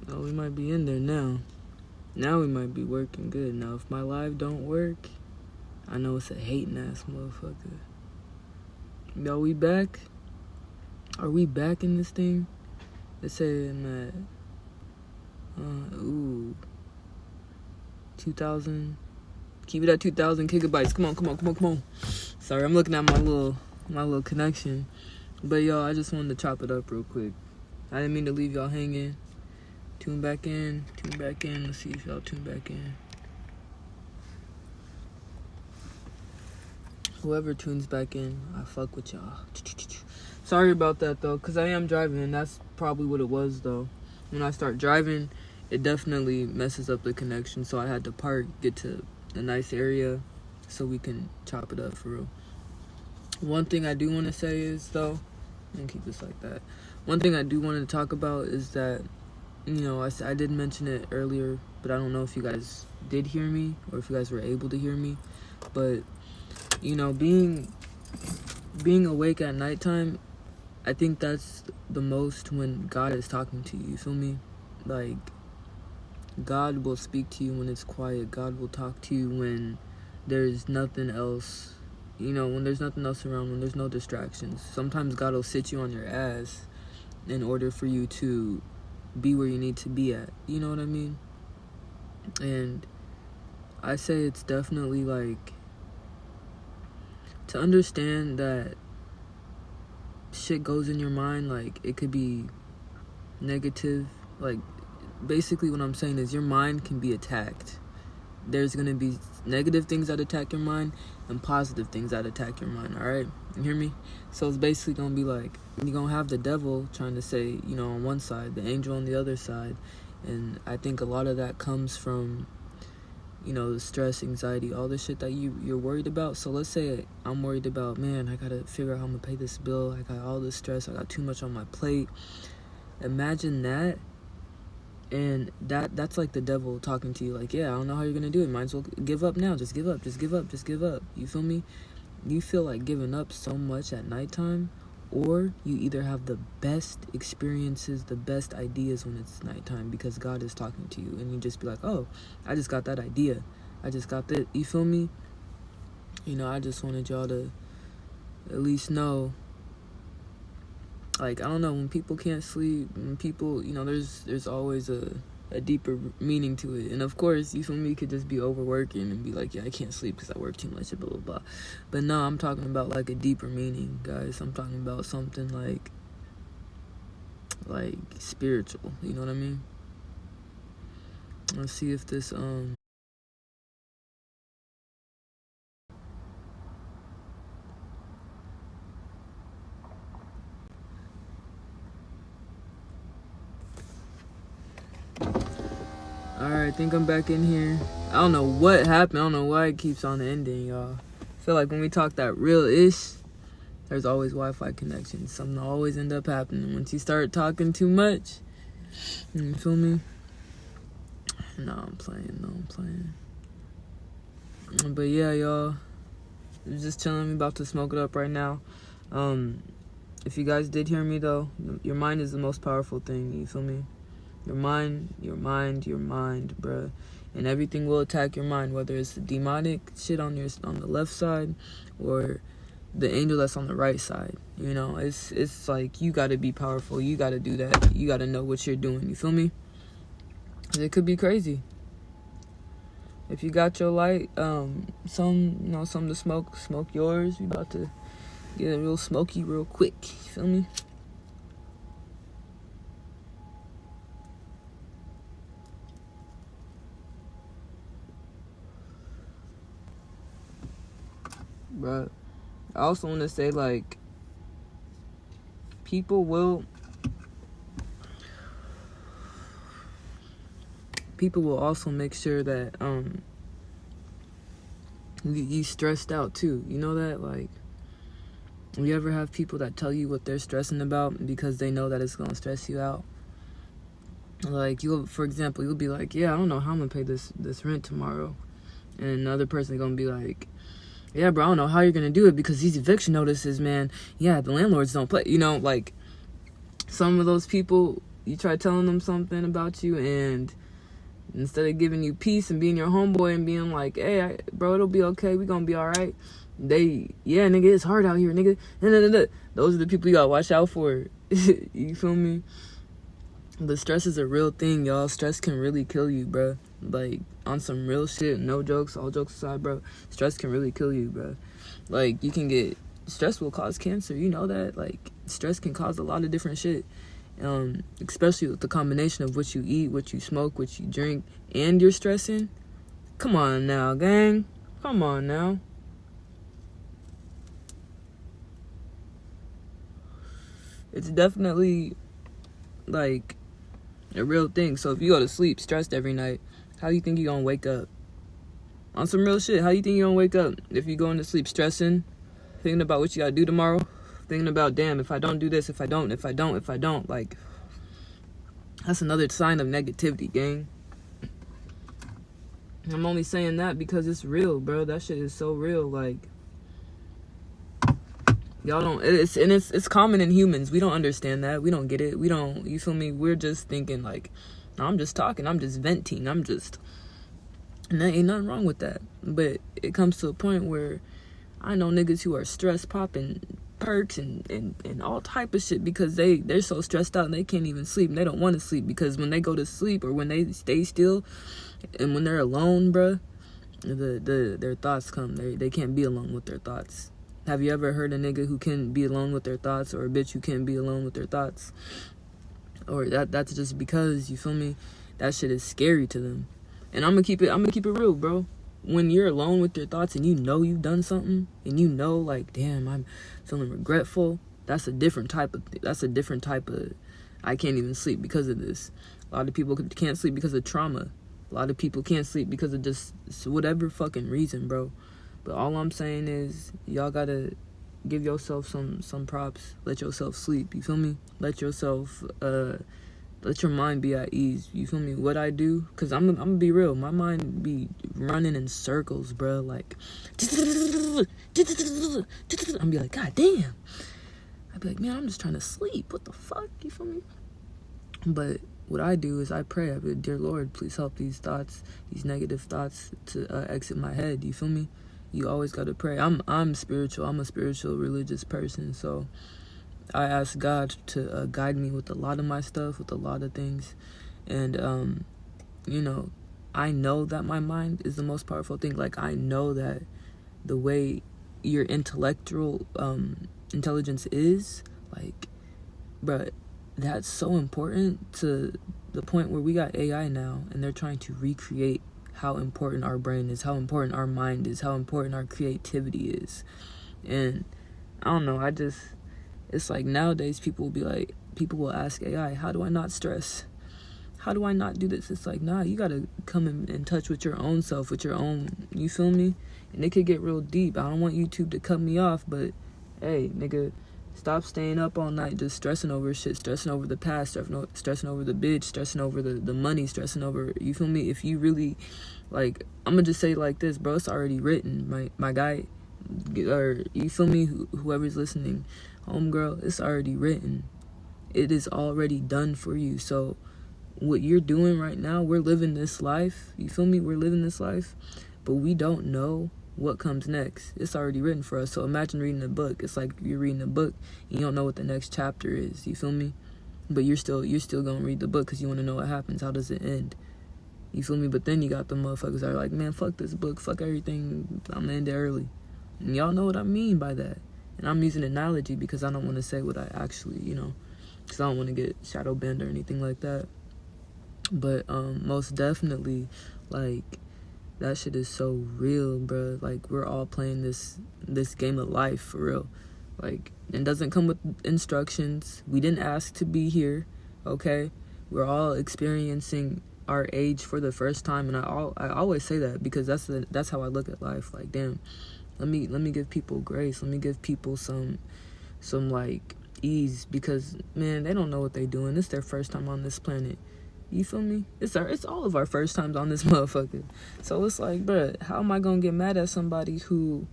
Oh, we might be in there now. Now we might be working good. Now, if my live don't work, I know it's a hating ass motherfucker. Yo, we back? Are we back in this thing? Let's say I'm at, 2,000. Keep it at 2,000 gigabytes. Come on. Sorry, I'm looking at my little connection. But yo, I just wanted to chop it up real quick. I didn't mean to leave y'all hanging. Tune back in. Let's see if y'all tune back in. Whoever tunes back in, I fuck with y'all. Sorry about that though, cause I am driving, and that's probably what it was though. When I start driving, it definitely messes up the connection. So I had to park, get to a nice area, so we can chop it up for real. One thing I do want to say is though, and keep this like that. One thing I do want to talk about is that, you know, I did mention it earlier, but I don't know if you guys did hear me or if you guys were able to hear me. But you know, being awake at nighttime, I think that's the most when God is talking to you. You feel me? Like, God will speak to you when it's quiet. God will talk to you when there's nothing else. You know, when there's nothing else around, when there's no distractions. Sometimes God will sit you on your ass in order for you to be where you need to be at. You know what I mean? And I say it's definitely like, to understand that shit goes in your mind, like it could be negative. Like, basically what I'm saying is your mind can be attacked. There's gonna be negative things that attack your mind and positive things that attack your mind. All right, you hear me? So it's basically gonna be like, you're gonna have the devil trying to say, you know, on one side, the angel on the other side. And I think a lot of that comes from, you know, the stress, anxiety, all the shit that you're worried about. So let's say I'm worried about, man, I gotta figure out how I'm gonna pay this bill. I got all this stress. I got too much on my plate. Imagine that. And that's like the devil talking to you, like, yeah, I don't know how you're gonna do it. Might as well give up now. Just give up. You feel me? You feel like giving up so much at nighttime, or you either have the best experiences, the best ideas when it's nighttime because God is talking to you, and you just be like, oh, I just got that idea. I just got that. You feel me? You know, I just wanted y'all to at least know. Like, I don't know, when people can't sleep, when people, you know, there's always a deeper meaning to it. And of course, you feel me, you could just be overworking and be like, yeah, I can't sleep because I work too much, blah, blah, blah. But no, I'm talking about like a deeper meaning, guys. I'm talking about something like spiritual, you know what I mean? Let's see if this, Alright, I think I'm back in here. I don't know what happened. I don't know why it keeps on ending, y'all. I feel like when we talk that real-ish, there's always Wi-Fi connections. Something always end up happening. Once you start talking too much, you feel me? No, I'm playing. But yeah, y'all. I'm just chilling. I'm about to smoke it up right now. If you guys did hear me, though, your mind is the most powerful thing. You feel me? Your mind, bruh. And everything will attack your mind, whether it's the demonic shit on the left side or the angel that's on the right side. You know, it's like, you gotta be powerful. You gotta do that. You gotta know what you're doing. You feel me? It could be crazy. If you got your light, something to smoke yours. We about to get it real smoky real quick. You feel me? But I also want to say, like, people will also make sure that you stressed out too. You know that? Like, you ever have people that tell you what they're stressing about because they know that it's gonna stress you out? Like, for example, you'll be like, yeah, I don't know how I'm gonna pay this rent tomorrow, and another person gonna be like, yeah, bro, I don't know how you're gonna do it because these eviction notices, man, yeah, the landlords don't play. You know, like, some of those people, you try telling them something about you, and instead of giving you peace and being your homeboy and being like, hey, bro, it'll be okay, we gonna be all right, yeah, nigga, it's hard out here, nigga. Those are the people you gotta watch out for. You feel me? But stress is a real thing, y'all. Stress can really kill you, bro. Like, on some real shit, no jokes, all jokes aside, bro. Stress can really kill you, bro. Like, you can get... Stress will cause cancer, you know that? Like, stress can cause a lot of different shit. Especially with the combination of what you eat, what you smoke, what you drink, and you're stressing. Come on now, gang. Come on now. It's definitely, like, a real thing. So if you go to sleep stressed every night, how do you think you're gonna wake up? On some real shit, how do you think you're gonna wake up if you're going to sleep stressing, thinking about what you gotta do tomorrow, thinking about, damn, if I don't do this, if I don't, like, that's another sign of negativity, gang. I'm only saying that because it's real, bro. That shit is so real. Like, y'all don't, it's common in humans. We don't understand that. We don't get it. We don't, you feel me? We're just thinking like, no, I'm just talking. I'm just venting. And there ain't nothing wrong with that. But it comes to a point where I know niggas who are stress popping perks and all type of shit because they're so stressed out and they can't even sleep. And they don't want to sleep because when they go to sleep or when they stay still and when they're alone, bruh, their thoughts come. They can't be alone with their thoughts. Have you ever heard a nigga who can be alone with their thoughts, or a bitch who can be alone with their thoughts? Or that's just because, you feel me, that shit is scary to them. And I'm gonna keep it real, bro. When you're alone with your thoughts and you know you've done something and you know, like, damn, I'm feeling regretful, that's a different type of I can't even sleep because of this. A lot of people can't sleep because of trauma. A lot of people can't sleep because of just whatever fucking reason, bro. But all I'm saying is, y'all gotta give yourself some props. Let yourself sleep, you feel me? Let your mind be at ease, you feel me? What I do, because I'm gonna be real, my mind be running in circles, bro. Like, I'm be like, god damn. I'd be like, man, I'm just trying to sleep. What the fuck, you feel me? But what I do is I pray. I be, dear Lord, please help these thoughts, these negative thoughts to exit my head, you feel me? You always gotta pray. I'm spiritual. I'm a spiritual, religious person. So I ask God to guide me with a lot of my stuff, with a lot of things. And, you know, I know that my mind is the most powerful thing. Like, I know that the way your intellectual intelligence is, like, bruh, that's so important to the point where we got AI now, and they're trying to recreate how important our brain is, how important our mind is, how important our creativity is. And I don't know, it's like nowadays people will ask AI, how do I not stress? How do I not do this? It's like, nah, you gotta come in touch with your own self, with your own, you feel me? And it could get real deep. I don't want YouTube to cut me off, but hey, nigga, stop staying up all night just stressing over shit, stressing over the past, stressing over the bitch, stressing over the money, stressing over, you feel me? If you really, like, I'm gonna just say it like this, bro, it's already written, my guy, or you feel me, whoever's listening, homegirl, it's already written. It is already done for you. So what you're doing right now, we're living this life, you feel me? We're living this life, but we don't know what comes next. It's already written for us. So imagine reading a book. It's like you're reading a book and you don't know what the next chapter is, you feel me? But you're still gonna read the book because you want to know what happens. How does it end, you feel me? But then you got the motherfuckers that are like, man, fuck this book, fuck everything, I'm gonna end it early. And y'all know what I mean by that. And I'm using an analogy because I don't want to say what I actually, you know, because I don't want to get shadow banned or anything like that. But most definitely, like, that shit is so real, bro. Like, we're all playing this game of life, for real. Like, it doesn't come with instructions. We didn't ask to be here, okay? We're all experiencing our age for the first time, and I always say that because that's how I look at life. Like, damn, let me give people grace. Let me give people some like ease, because man, they don't know what they doing. It's their first time on this planet. You feel me? It's all of our first times on this motherfucker. So it's like, bruh, how am I gonna get mad at somebody whose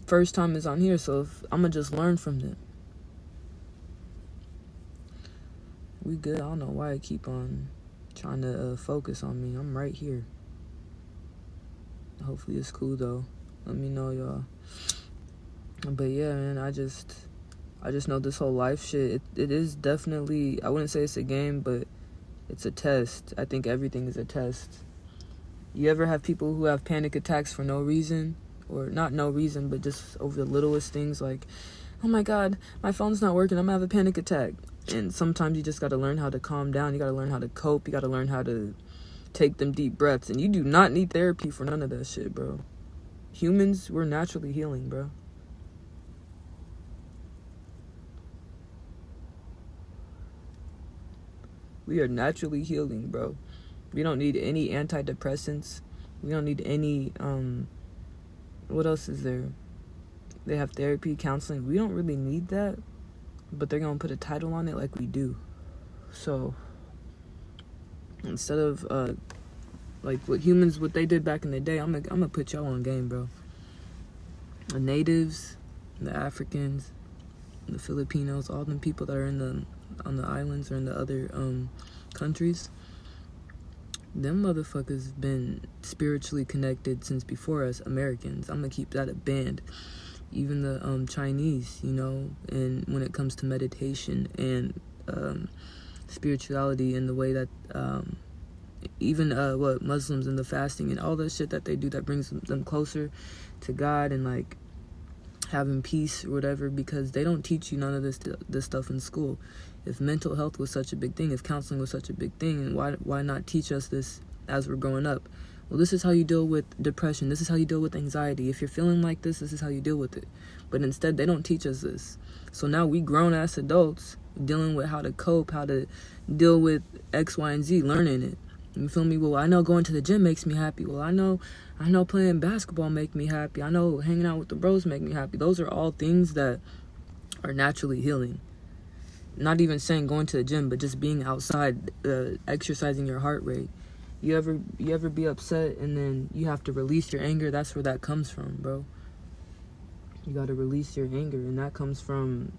first time is on here? So if I'm gonna just learn from them. We good. I don't know why I keep on trying to focus on me. I'm right here. Hopefully it's cool though. Let me know, y'all. But yeah, man, I just know this whole life shit, it is definitely, I wouldn't say it's a game, but it's a test. I think everything is a test. You ever have people who have panic attacks for no reason? Or not no reason, but just over the littlest things, like, oh my God, my phone's not working, I'm gonna have a panic attack. And sometimes you just gotta learn how to calm down. You gotta learn how to cope. You gotta learn how to take them deep breaths. And you do not need therapy for none of that shit, bro. Humans, we're naturally healing, bro. We are naturally healing, bro. We don't need any antidepressants. We don't need any, what else is there? They have therapy, counseling. We don't really need that, but they're gonna put a title on it like we do. So, instead of, like what they did back in the day, I'm gonna put y'all on game, bro. The natives, the Africans, the Filipinos, all them people that are on the islands or in the other countries, them motherfuckers been spiritually connected since before us Americans. I'm gonna keep that a band. Even the Chinese, you know, and when it comes to meditation and spirituality and the way that even Muslims and the fasting and all that shit that they do that brings them closer to God and like having peace or whatever, because they don't teach you none of this stuff in school. If mental health was such a big thing, if counseling was such a big thing, why not teach us this as we're growing up? Well, this is how you deal with depression. This is how you deal with anxiety. If you're feeling like this is how you deal with it. But instead, they don't teach us this. So now we grown-ass adults dealing with how to cope, how to deal with X, Y, and Z, learning it. You feel me? Well, I know going to the gym makes me happy. Well, I know playing basketball make me happy. I know hanging out with the bros make me happy. Those are all things that are naturally healing. Not even saying going to the gym, but just being outside, exercising your heart rate. You ever be upset and then you have to release your anger? That's where that comes from, bro. You gotta release your anger, and that comes from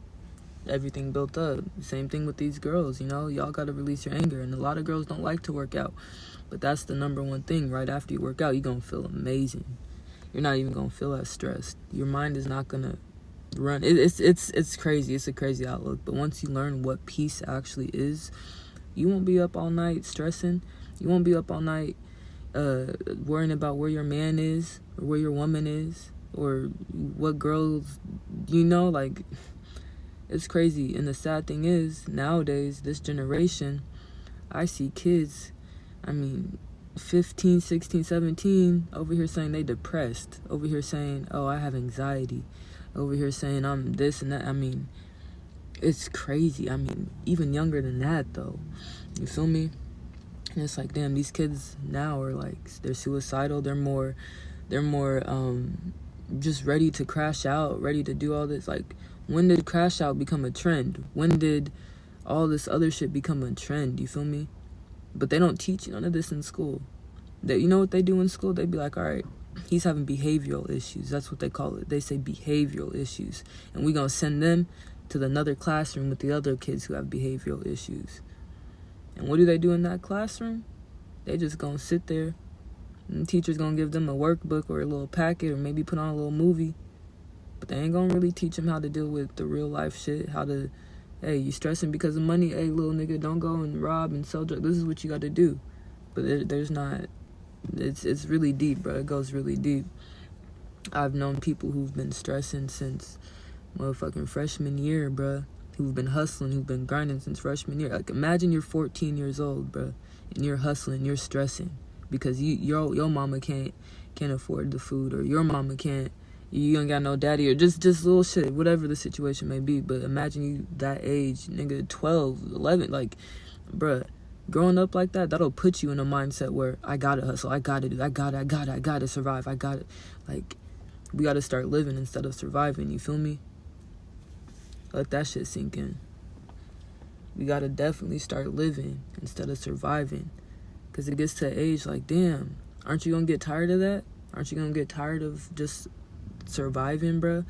everything built up. Same thing with these girls, you know? Y'all gotta release your anger, and a lot of girls don't like to work out. But that's the number one thing. Right after you work out, you're gonna feel amazing. You're not even gonna feel as stressed. Your mind is not gonna run. It's crazy. It's a crazy outlook. But once you learn what peace actually is, you won't be up all night stressing. You won't be up all night worrying about where your man is or where your woman is or what girls, you know, like, it's crazy. And the sad thing is, nowadays, this generation, I see kids, 15, 16, 17, over here saying they depressed, over here saying, oh, I have anxiety, over here saying I'm this and that. It's crazy. Even younger than that, though. You feel me? And it's like, damn, these kids now are like, they're suicidal. They're more just ready to crash out, ready to do all this. Like, when did crash out become a trend? When did all this other shit become a trend? You feel me? But they don't teach none of this in school. You know what they do in school? They be like, all right, he's having behavioral issues. That's what they call it. They say behavioral issues. And we gonna send them to another classroom with the other kids who have behavioral issues. And what do they do in that classroom? They just gonna sit there, and the teacher's gonna give them a workbook or a little packet or maybe put on a little movie. But they ain't gonna really teach them how to deal with the real life shit. How to, hey, you stressing because of money? Hey, little nigga, don't go and rob and sell drugs. This is what you got to do. But there's not. It's really deep, bro. It goes really deep. I've known people who've been stressing since motherfucking freshman year, bro. Who've been hustling, who've been grinding since freshman year. Like, imagine you're 14 years old, bro, and you're hustling, you're stressing because your mama can't afford the food, or your mama can't. You ain't got no daddy, or just little shit, whatever the situation may be. But imagine you that age, nigga, 12, 11, like, bruh, growing up like that, that'll put you in a mindset where I gotta hustle, I gotta survive, I gotta, like, we gotta start living instead of surviving, you feel me? Let that shit sink in. We gotta definitely start living instead of surviving. Because it gets to an age like, damn, aren't you gonna get tired of that? Aren't you gonna get tired of just surviving, bruh?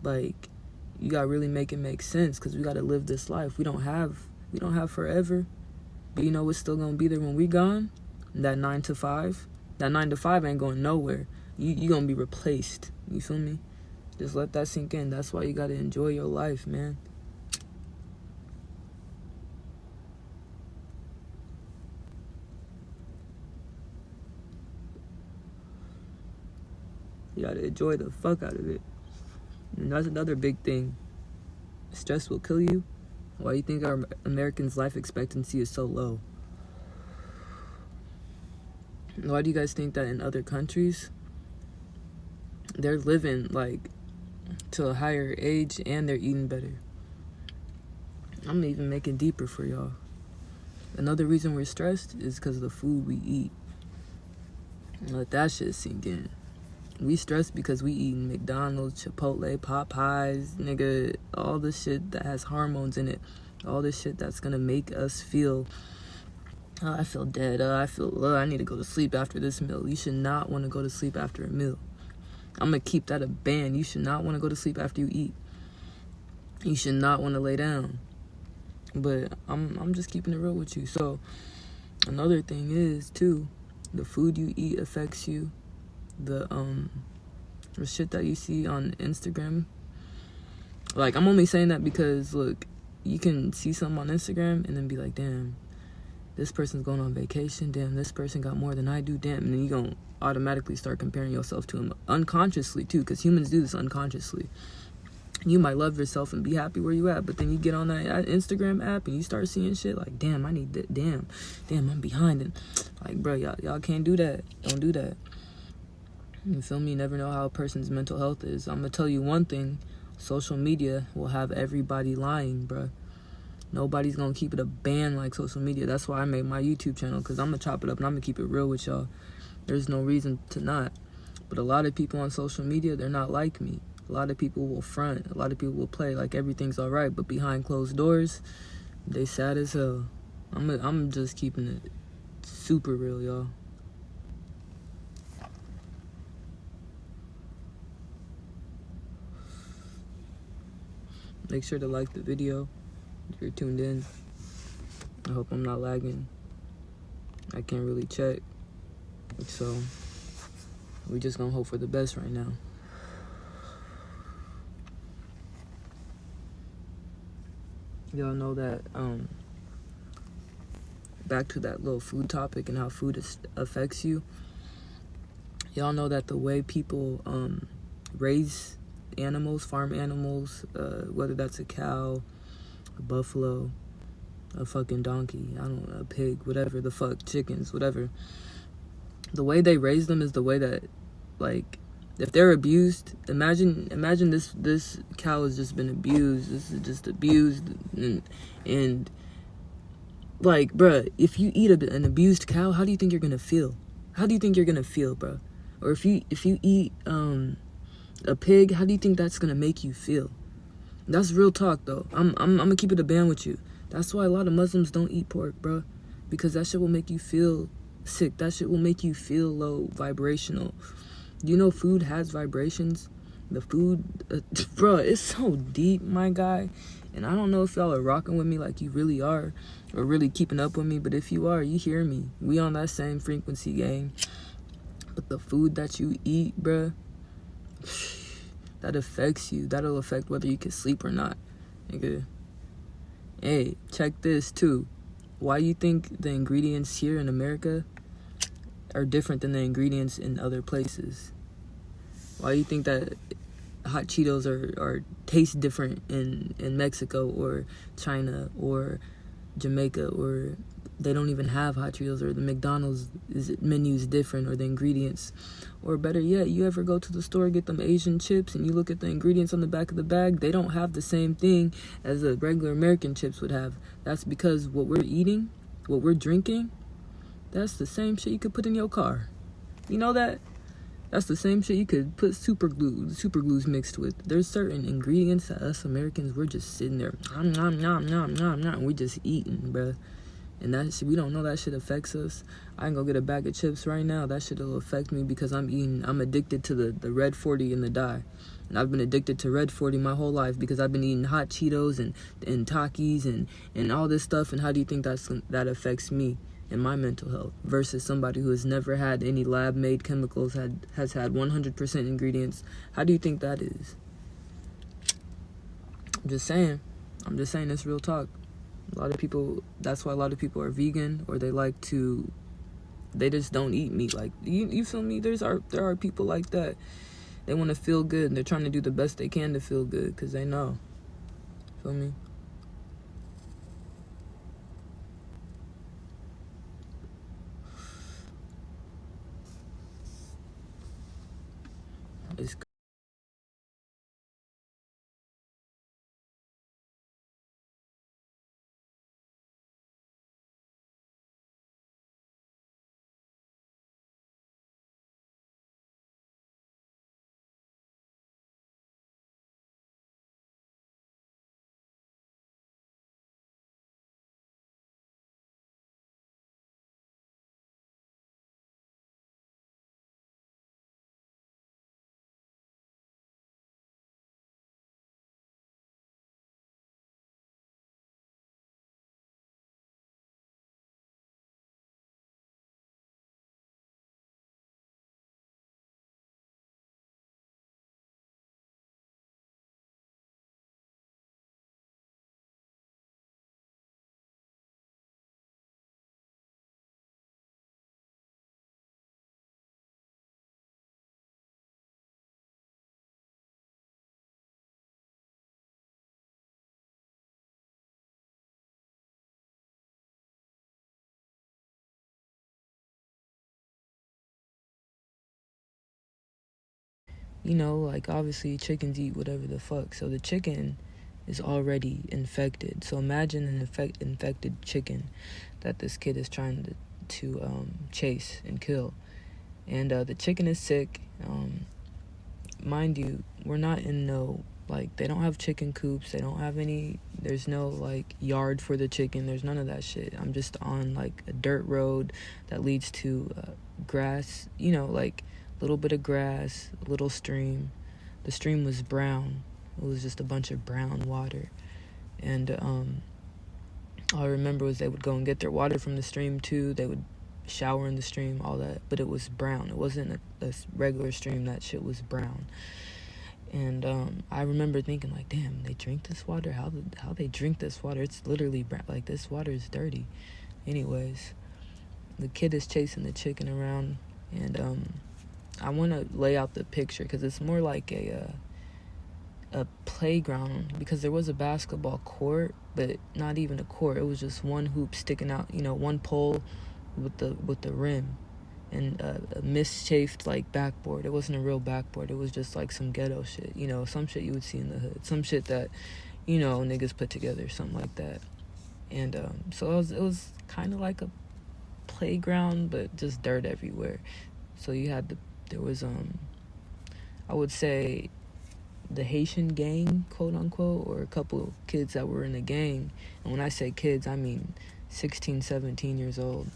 Like, you gotta really make it make sense, because we gotta live this life. We don't have We don't have forever. But you know what's still gonna be there when we gone? That 9 to 5. That 9 to 5 ain't going nowhere. You gonna be replaced. You feel me? Just let that sink in. That's why you gotta enjoy your life, man. You gotta enjoy the fuck out of it. And that's another big thing. Stress will kill you. Why do you think our Americans' life expectancy is so low? Why do you guys think that in other countries they're living like to a higher age and they're eating better? I'm even making deeper for y'all. Another reason we're stressed is because of the food we eat. Let that shit sink in. We stressed because we eating McDonald's, Chipotle, Popeyes, nigga, all the shit that has hormones in it. All the shit that's gonna make us feel, oh, I feel dead, I need to go to sleep after this meal. You should not want to go to sleep after a meal. I'm gonna keep that a ban. You should not want to go to sleep after you eat. You should not want to lay down. But I'm just keeping it real with you. So another thing is too, the food you eat affects you. The shit that you see on Instagram. Like, I'm only saying that because look, you can see something on Instagram and then be like, damn, this person's going on vacation, damn, this person got more than I do, damn, and then you're gonna automatically start comparing yourself to them unconsciously too, because humans do this unconsciously. You might love yourself and be happy where you at, but then you get on that Instagram app and you start seeing shit like, damn, I need that, damn, I'm behind, and like, bro, y'all can't do that. Don't do that. You feel me? You never know how a person's mental health is. I'm gonna tell you one thing: social media will have everybody lying, bro. Nobody's gonna keep it a ban like social media. That's why I made my YouTube channel, because I'm gonna chop it up and I'm gonna keep it real with y'all. There's no reason to not. But a lot of people on social media, they're not like me. A lot of people will front. A lot of people will play like everything's alright, but behind closed doors, they sad as hell. I'm just keeping it super real, y'all. Make sure to like the video if you're tuned in. I hope I'm not lagging. I can't really check. So we just gonna hope for the best right now. Y'all know that back to that little food topic and how food affects you. Y'all know that the way people raise animals, farm animals, whether that's a cow, a buffalo, a fucking donkey, I don't know, a pig, whatever the fuck, chickens, whatever. The way they raise them is the way that, like, if they're abused, imagine this cow has just been abused. This is just abused, and like, bruh, if you eat an abused cow, how do you think you're gonna feel? How do you think you're gonna feel, bro? Or if you eat a pig, how do you think that's gonna make you feel? That's real talk, though. I'm gonna keep it a band with you. That's why a lot of Muslims don't eat pork, bro, because that shit will make you feel sick. That shit will make you feel low vibrational. You know, food has vibrations. The food, bro, it's so deep, my guy. And I don't know if y'all are rocking with me like you really are, or really keeping up with me. But if you are, you hear me. We on that same frequency, gang. But the food that you eat, bro, that affects you. That'll affect whether you can sleep or not, nigga. Hey, check this too. Why you think the ingredients here in America are different than the ingredients in other places? Why you think that hot Cheetos are taste different in Mexico or China or Jamaica, or they don't even have hot Cheetos, or the McDonald's menu is different, or the ingredients? Or better yet, you ever go to the store, get them Asian chips, and you look at the ingredients on the back of the bag, they don't have the same thing as the regular American chips would have. That's because what we're eating, what we're drinking, that's the same shit you could put in your car. You know that? That's the same shit you could put super glues mixed with. There's certain ingredients that us Americans, we're just sitting there, nom, nom, nom, nom, nom, nom, we're just eating, bruh. And that shit, we don't know that shit affects us. I can go get a bag of chips right now. That shit will affect me because I'm addicted to the Red 40 and the dye. And I've been addicted to Red 40 my whole life because I've been eating hot Cheetos and Takis and all this stuff. And how do you think that affects me and my mental health versus somebody who has never had any lab-made chemicals, has had 100% ingredients? How do you think that is? I'm just saying it's real talk. A lot of people, that's why a lot of people are vegan, or they just don't eat meat. Like, you feel me? There are people like that. They want to feel good, and they're trying to do the best they can to feel good, because they know. Feel me? It's like, obviously chickens eat whatever the fuck. So the chicken is already infected. So imagine an infected chicken that this kid is trying to chase and kill. And the chicken is sick. Mind you, we're not in they don't have chicken coops. They don't have there's no, yard for the chicken. There's none of that shit. I'm just on, a dirt road that leads to grass, little bit of grass, a little stream. The stream was brown. It was just a bunch of brown water. And all I remember was they would go and get their water from the stream too. They would shower in the stream, all that, but it was brown. It wasn't a regular stream. That shit was brown. And I remember thinking, damn, they drink this water? How they drink this water? It's literally brown. This water is dirty. Anyways, the kid is chasing the chicken around, and I want to lay out the picture because it's more like a playground, because there was a basketball court, but not even a court. It was just one hoop sticking out, one pole with the rim, and a misshaped backboard. It wasn't a real backboard. It was just some ghetto shit, some shit you would see in the hood, some shit that niggas put together, something like that. And so it was kind of like a playground, but just dirt everywhere. So there was I would say the Haitian gang, quote unquote, or a couple kids that were in the gang. And when I say kids, I mean 16, 17 years old.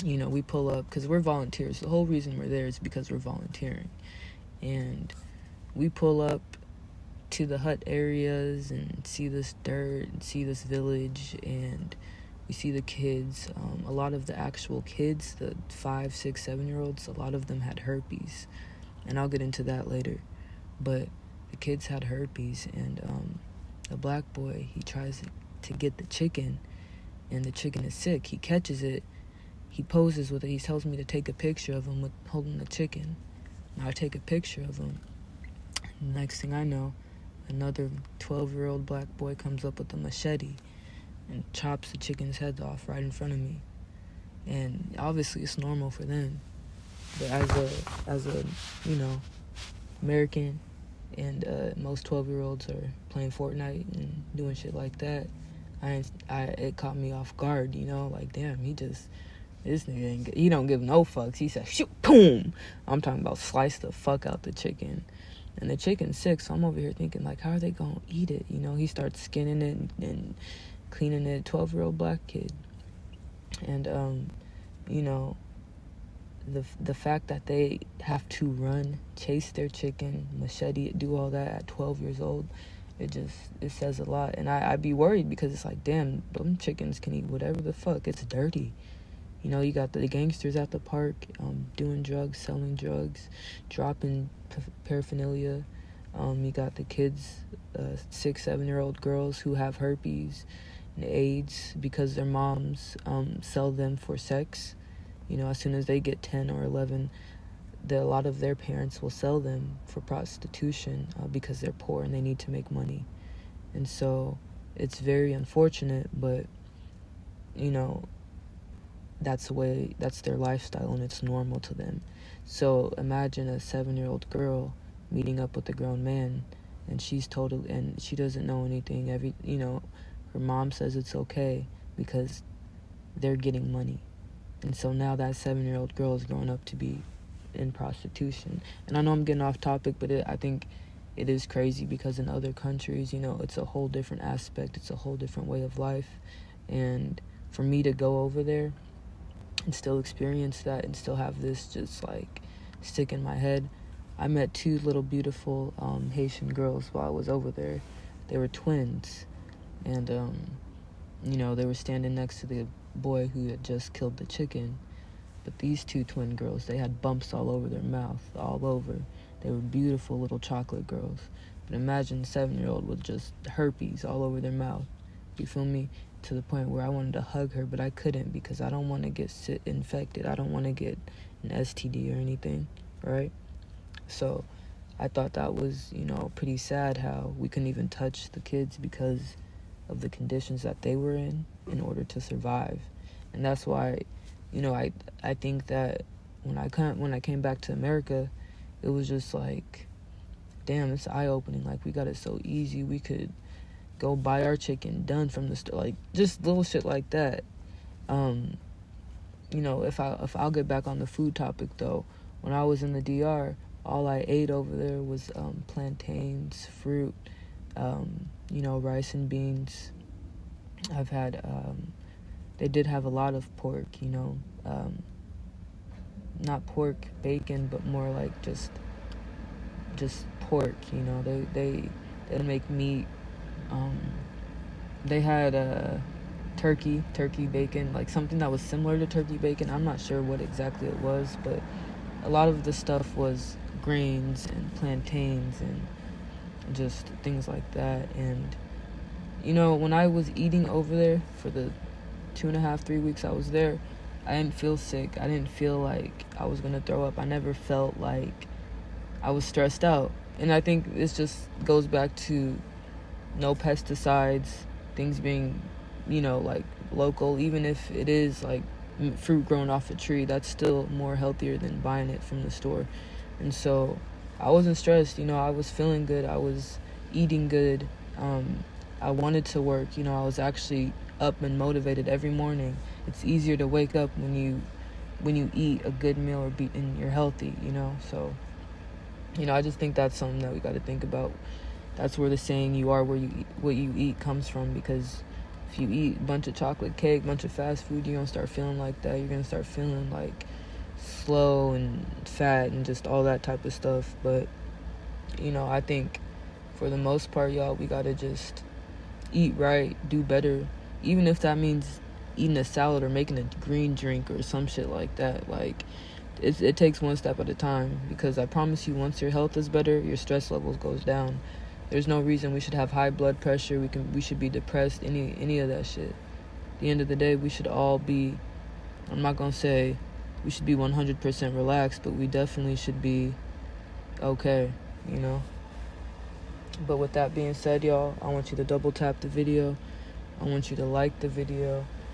We pull up because we're volunteers. The whole reason we're there is because we're volunteering. And we pull up to the hut areas and see this dirt and see this village, and we see the kids. A lot of the actual kids, the 5, 6, 7-year-olds, a lot of them had herpes. And I'll get into that later. But the kids had herpes, and the black boy, he tries to get the chicken, and the chicken is sick. He catches it. He poses with it. He tells me to take a picture of him holding the chicken. And I take a picture of him. And next thing I know, another 12-year-old black boy comes up with a machete and chops the chicken's head off right in front of me. And obviously it's normal for them. But as a American, and most 12-year-olds are playing Fortnite and doing shit like that, it caught me off guard, damn, this nigga he don't give no fucks. He said, shoot, boom. I'm talking about slice the fuck out the chicken. And the chicken's sick, so I'm over here thinking, how are they gonna eat it? He starts skinning it and cleaning it. 12-year-old black kid. And you know, the fact that they have to run, chase their chicken, machete it, do all that at 12 years old, it says a lot. And I'd be worried because it's like, damn, them chickens can eat whatever the fuck. It's dirty. You know, you got the gangsters at the park, doing drugs, selling drugs, dropping paraphernalia. You got the kids, 6-7-year-old girls who have herpes and AIDS because their moms sell them for sex. You know, as soon as they get 10 or 11, a lot of their parents will sell them for prostitution because they're poor and they need to make money. And so it's very unfortunate, but, you know, that's their lifestyle and it's normal to them. So imagine a 7-year-old girl meeting up with a grown man and she doesn't know anything. Her mom says it's okay because they're getting money. And so now that 7-year-old girl is growing up to be in prostitution. And I know I'm getting off topic, but I think it is crazy because in other countries, you know, it's a whole different aspect. It's a whole different way of life. And for me to go over there and still experience that and still have this just like stick in my head. I met 2 little beautiful Haitian girls while I was over there. They were twins. And, you know, they were standing next to the boy who had just killed the chicken. But these 2 twin girls, they had bumps all over their mouth, all over. They were beautiful little chocolate girls. But imagine a 7-year-old with just herpes all over their mouth. You feel me? To the point where I wanted to hug her, but I couldn't because I don't want to get infected. I don't want to get an STD or anything, right? So I thought that was, you know, pretty sad how we couldn't even touch the kids because of the conditions that they were in order to survive. And that's why, you know, I think that when I came back to America, it was just like, damn, it's eye-opening. Like, we got it so easy. We could go buy our chicken done from the store, like just little shit like that. You know, if I'll get back on the food topic though, when I was in the DR, all I ate over there was plantains, fruit, you know, rice and beans. I've had they did have a lot of pork, you know, not pork bacon, but more like just pork, you know. They make meat. They had turkey bacon, like something that was similar to turkey bacon. I'm not sure what exactly it was, but a lot of the stuff was grains and plantains and just things like that. And, you know, when I was eating over there for the 2.5-3 weeks I was there, I didn't feel sick. I didn't feel like I was gonna throw up. I never felt like I was stressed out. And I think this just goes back to no pesticides, things being, you know, like local. Even if it is like fruit grown off a tree, that's still more healthier than buying it from the store. And so I wasn't stressed, you know. I was feeling good. I was eating good. I wanted to work, you know. I was actually up and motivated every morning. It's easier to wake up when you eat a good meal and you're healthy, you know. So, you know, I just think that's something that we got to think about. That's where the saying "you are what you eat" comes from, because if you eat a bunch of chocolate cake, bunch of fast food, you're gonna start feeling like that. You're gonna start feeling like slow and fat and just all that type of stuff. But, you know, I think for the most part, y'all, we gotta just eat right, do better, even if that means eating a salad or making a green drink or some shit like that. Like, it takes one step at a time, because I promise you, once your health is better, your stress levels goes down. There's no reason we should have high blood pressure. We should be depressed, any of that shit. At the end of the day, we should all be, I'm not gonna say we should be 100% relaxed, but we definitely should be okay, you know. But with that being said, y'all, I want you to double tap the video. I want you to like the video.